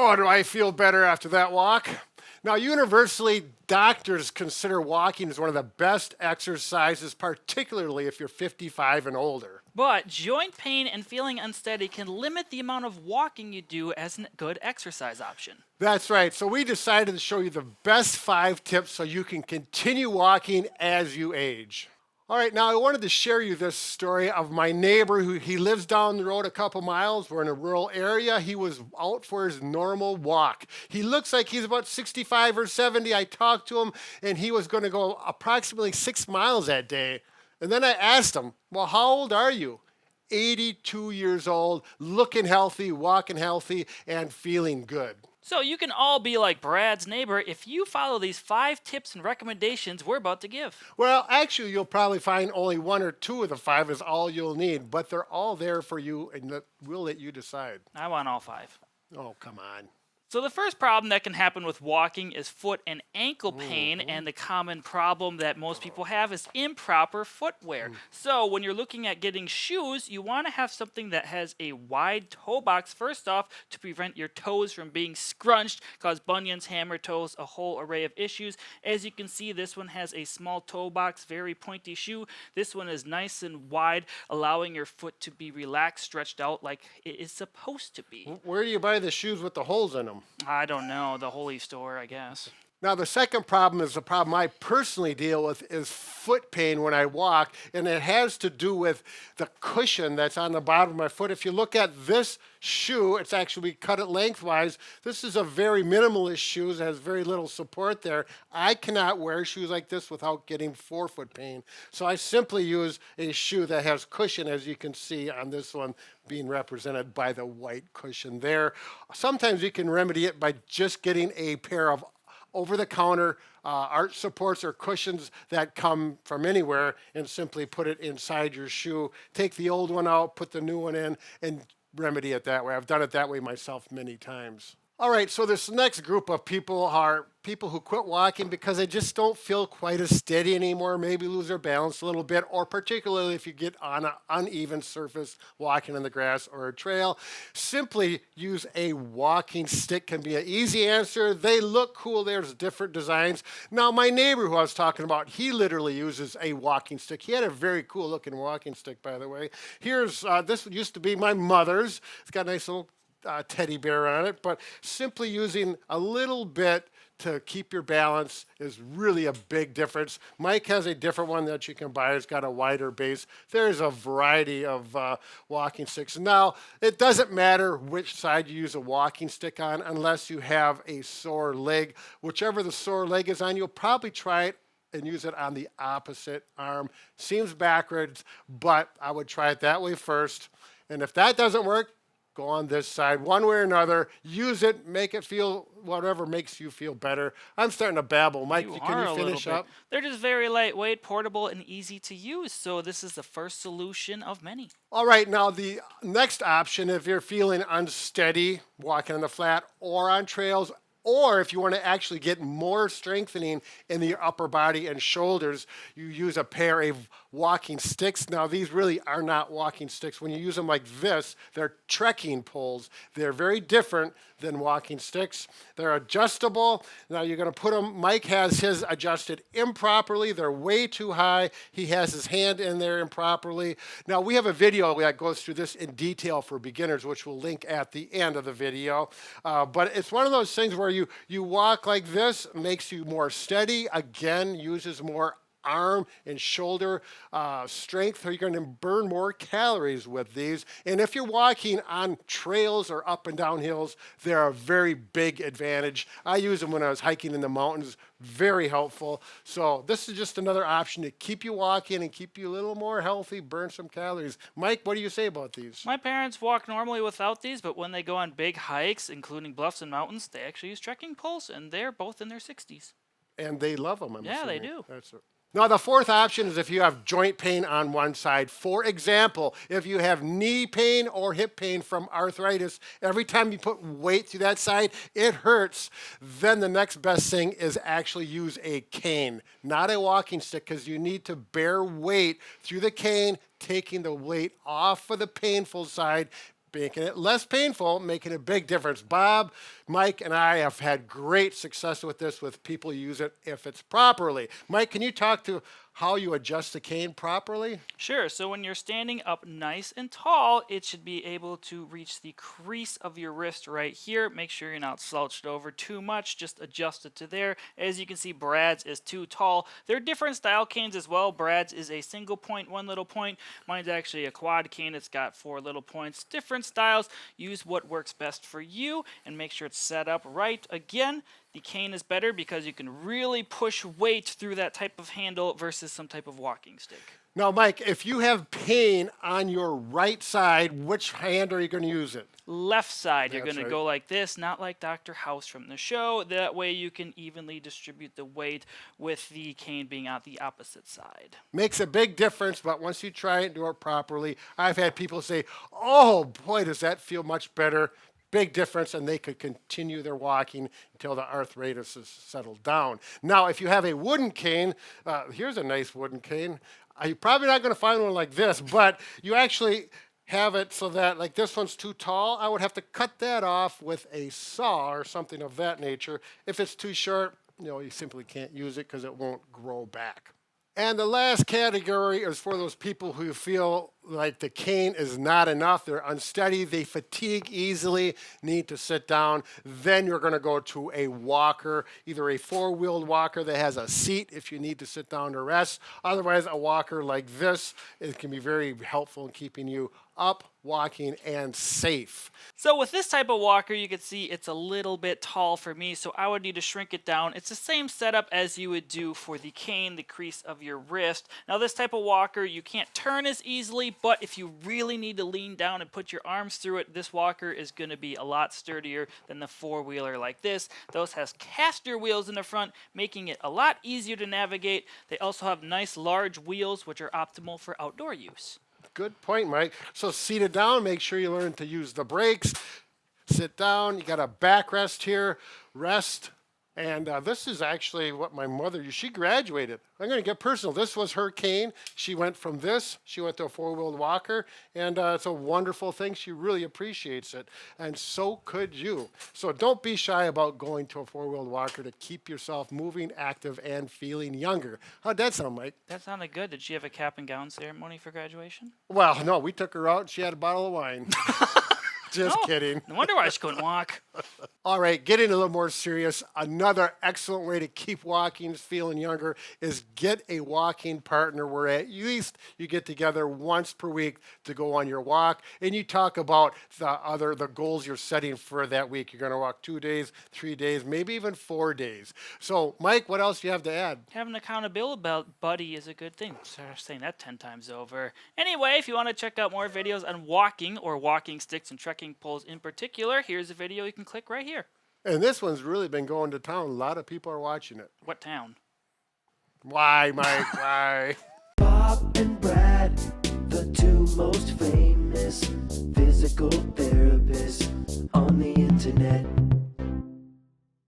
Oh, do I feel better after that walk? Now, universally, doctors consider walking as one of the best exercises, particularly if you're 55 and older. But joint pain and feeling unsteady can limit the amount of walking you do as a good exercise option. That's right. So, we decided to show you the best 5 tips so you can continue walking as you age. All right, now I wanted to share you this story of my neighbor who he lives down the road a couple miles. We're in a rural area. He was out for his normal walk. He looks like he's about 65 or 70. I talked to him and he was going to go approximately 6 miles that day. And then I asked him, "Well, how old are you?" 82 years old, looking healthy, walking healthy, and feeling good. So you can all be like Brad's neighbor if you follow these 5 tips and recommendations we're about to give. Well, actually, you'll probably find only 1 or 2 of the 5 is all you'll need, but they're all there for you and we'll let you decide. I want all 5. Oh, come on. So the first problem that can happen with walking is foot and ankle pain, and the common problem that most people have is improper footwear. So when you're looking at getting shoes, you want to have something that has a wide toe box first off to prevent your toes from being scrunched, cause bunions, hammer toes, a whole array of issues. As you can see, this one has a small toe box, very pointy shoe. This one is nice and wide, allowing your foot to be relaxed, stretched out like it is supposed to be. Where do you buy the shoes with the holes in them? I don't know, the Holy Store, I guess. Now, the second problem is the problem I personally deal with is foot pain when I walk, and it has to do with the cushion that's on the bottom of my foot. If you look at this shoe, it's actually cut it lengthwise. This is a very minimalist shoe that has very little support there. I cannot wear shoes like this without getting forefoot pain. So I simply use a shoe that has cushion, as you can see on this one being represented by the white cushion there. Sometimes you can remedy it by just getting a pair of over-the-counter arch supports or cushions that come from anywhere and simply put it inside your shoe. Take the old one out, put the new one in, and remedy it that way. I've done it that way myself many times. All right, so this next group of people are people who quit walking because they just don't feel quite as steady anymore, maybe lose their balance a little bit, or particularly if you get on an uneven surface walking in the grass or a trail. Simply use a walking stick can be an easy answer. They look cool. There's different designs. Now, my neighbor who I was talking about, he literally uses a walking stick. He had a very cool looking walking stick, by the way. Here's, this used to be my mother's. It's got a nice little teddy bear on it, but simply using a little bit to keep your balance is really a big difference. Mike has a different one that you can buy. It's got a wider base. There's a variety of walking sticks. Now, it doesn't matter which side you use a walking stick on unless you have a sore leg. Whichever the sore leg is on, you'll probably try it and use it on the opposite arm. Seems backwards, but I would try it that way first. And if that doesn't work, go on this side, one way or another. Use it, make it feel whatever makes you feel better. I'm starting to babble. Mike, can you finish up? They're just very lightweight, portable, and easy to use. So this is the first solution of many. All right, now the next option, if you're feeling unsteady, walking on the flat or on trails, or if you want to actually get more strengthening in the upper body and shoulders, you use a pair of walking sticks. Now, these really are not walking sticks. When you use them like this, they're trekking poles. They're very different than walking sticks. They're adjustable. Now, you're going to put them, Mike has his adjusted improperly. They're way too high. He has his hand in there improperly. Now, we have a video that goes through this in detail for beginners, which we'll link at the end of the video. But it's one of those things where you walk like this, makes you more steady, again, uses more arm and shoulder strength, so you're going to burn more calories with these. And if you're walking on trails or up and down hills, they're a very big advantage. I use them when I was hiking in the mountains. Very helpful. So this is just another option to keep you walking and keep you a little more healthy, burn some calories. Mike, what do you say about these? My parents walk normally without these, but when they go on big hikes, including bluffs and mountains, they actually use trekking poles, and they're both in their 60s. And they love them, Yeah, they do. That's it. Now, the fourth option is if you have joint pain on one side. For example, if you have knee pain or hip pain from arthritis, every time you put weight through that side, it hurts. Then the next best thing is actually use a cane, not a walking stick, because you need to bear weight through the cane, taking the weight off of the painful side, making it less painful, making a big difference. Bob, Mike, and I have had great success with this with people who use it if it's properly. Mike, can you talk to how you adjust the cane properly? Sure. So when you're standing up nice and tall, it should be able to reach the crease of your wrist right here. Make sure you're not slouched over too much. Just adjust it to there. As you can see, Brad's is too tall. There are different style canes as well. Brad's is a single point, one little point. Mine's actually a quad cane. It's got 4 little points. Different styles. Use what works best for you and make sure it's set up right. Again, the cane is better because you can really push weight through that type of handle versus some type of walking stick. Now, Mike, if you have pain on your right side, which hand are you going to use it? Left side, you're That's going to right. go like this, not like Dr. House from the show. That way you can evenly distribute the weight with the cane being on the opposite side. Makes a big difference, but once you try it and do it properly, I've had people say, oh boy, does that feel much better. Big difference, and they could continue their walking until the arthritis is settled down. Now, if you have a wooden cane, here's a nice wooden cane. You're probably not going to find one like this, but you actually have it so that, like this one's too tall, I would have to cut that off with a saw or something of that nature. If it's too short, you simply can't use it because it won't grow back. And the last category is for those people who feel like the cane is not enough. They're unsteady, they fatigue easily, need to sit down. Then you're going to go to a walker, either a 4-wheeled walker that has a seat if you need to sit down to rest. Otherwise, a walker like this, it can be very helpful in keeping you up, walking, and safe. So with this type of walker, you can see it's a little bit tall for me, so I would need to shrink it down. It's the same setup as you would do for the cane, the crease of your wrist. Now this type of walker, you can't turn as easily, but if you really need to lean down and put your arms through it, this walker is going to be a lot sturdier than the 4-wheeler like this. Those has caster wheels in the front, making it a lot easier to navigate. They also have nice large wheels, which are optimal for outdoor use. Good point, Mike. So seated down, make sure you learn to use the brakes. Sit down. You got a backrest here. Rest. And this is actually what my mother, she graduated. I'm going to get personal. This was her cane. She went from this, she went to a 4-wheeled walker, and it's a wonderful thing. She really appreciates it, and so could you. So don't be shy about going to a 4-wheeled walker to keep yourself moving, active, and feeling younger. How'd that sound, Mike? That sounded good. Did she have a cap and gown ceremony for graduation? Well, no, we took her out, and she had a bottle of wine. Just Oh, kidding. No wonder why she couldn't walk. All right, getting a little more serious, another excellent way to keep walking, feeling younger, is get a walking partner where at least you get together once per week to go on your walk, and you talk about the goals you're setting for that week. You're going to walk 2 days, 3 days, maybe even 4 days. So, Mike, what else do you have to add? Having an accountability buddy is a good thing. Sorry, I'm saying that 10 times over. Anyway, if you want to check out more videos on walking or walking sticks and trekking poles in particular, here's a video you can click right here. And this one's really been going to town. A lot of people are watching it. What town? Why, Mike? Why? Bob and